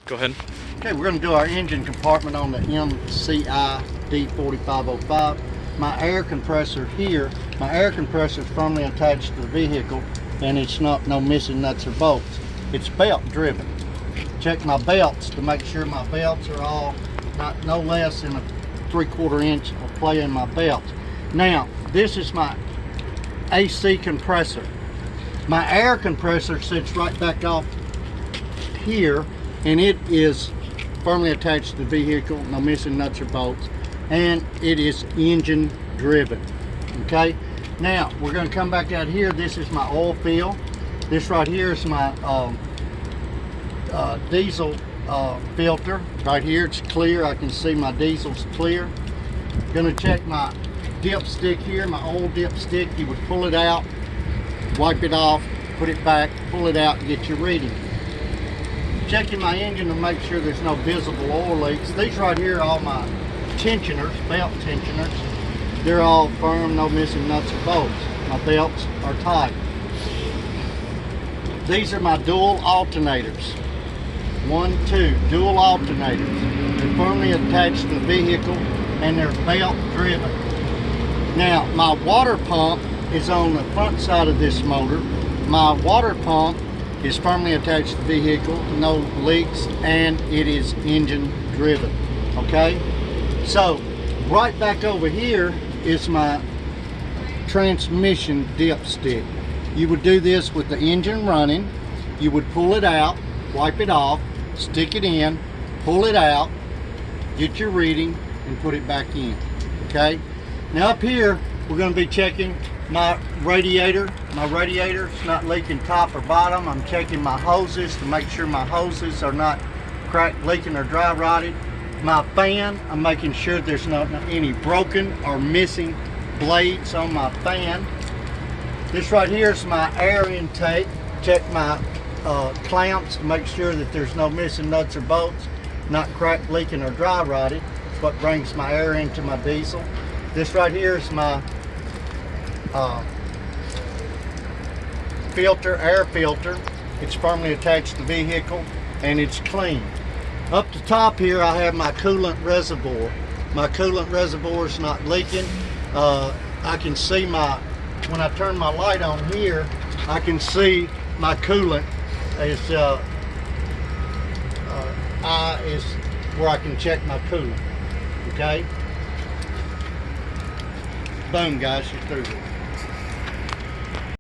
Go ahead. Okay, we're going to do our engine compartment on the MCI D4505. My air compressor here, my air compressor is firmly attached to the vehicle, and it's not no missing nuts or bolts. It's belt driven. Check my belts to make sure my belts are all no less than a 3/4 inch of play in my belts. Now, this is my AC compressor. My air compressor sits right back off here, and it is firmly attached to the vehicle, no missing nuts or bolts, and it is engine driven. Okay, now we're going to come back out here. This is my oil fill. This right here is my diesel filter. Right here it's clear. I can see my diesel's clear. Going to check my dipstick here, my old dipstick. You would pull it out, wipe it off, put it back, pull it out, and get your reading. Checking my engine to make sure there's no visible oil leaks. These right here are all my tensioners, belt tensioners. They're all firm, no missing nuts or bolts. My belts are tight. These are my dual alternators. 1, 2, dual alternators. They're firmly attached to the vehicle and they're belt driven. Now, my water pump is on the front side of this motor. My water pump is firmly attached to the vehicle, no leaks, and it is engine driven. Okay, so right back over here is my transmission dipstick. You would do this with the engine running. You would pull it out, wipe it off, stick it in, pull it out, get your reading, and put it back in. Okay, now up here we're going to be checking my radiator. My radiator's not leaking top or bottom. I'm checking my hoses to make sure my hoses are not cracked, leaking, or dry rotted. My fan, I'm making sure there's not any broken or missing blades on my fan. This right here is my air intake. Check my clamps to make sure that there's no missing nuts or bolts, not cracked, leaking, or dry rotted. It's what brings my air into my diesel. This right here is my filter, air filter. It's firmly attached to the vehicle and it's clean. Up the top here I have my coolant reservoir. My coolant reservoir is not leaking. I can see when I turn my light on here, I can see my coolant is is where I can check my coolant. Okay, boom guys, you're through.